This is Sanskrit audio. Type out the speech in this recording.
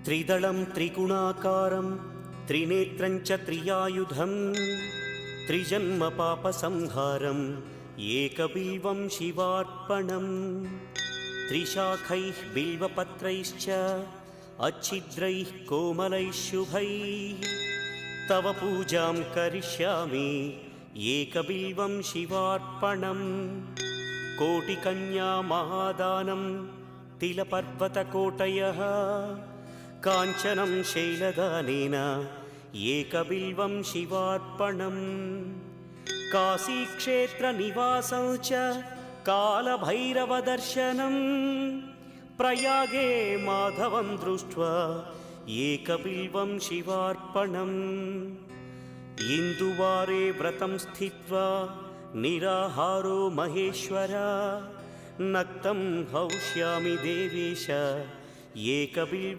त्रिदलं त्रिगुणाकारं त्रिनेत्रं च त्रियायुधं त्रिजन्म पापसंहारम् एकबिल्वं शिवार्पणम् त्रिशाखैः बिल्वपत्रैश्च अच्छिद्रैः कोमलैः शुभैः तव पूजां करिष्यामि एकबिल्वं शिवार्पणम् कोटिकन्या महादानं तिलपर्वतकोटयः काञ्चनं शैलदानेन एकबिल्वं शिवार्पणम् काशीक्षेत्रनिवासं च कालभैरवदर्शनं प्रयागे माधवं दृष्ट्वा एकबिल्वं शिवार्पणम् इन्दुवारे व्रतं स्थित्वा निराहारो महेश्वर नक्तं हौष्यामि देवेश एकबिल्वं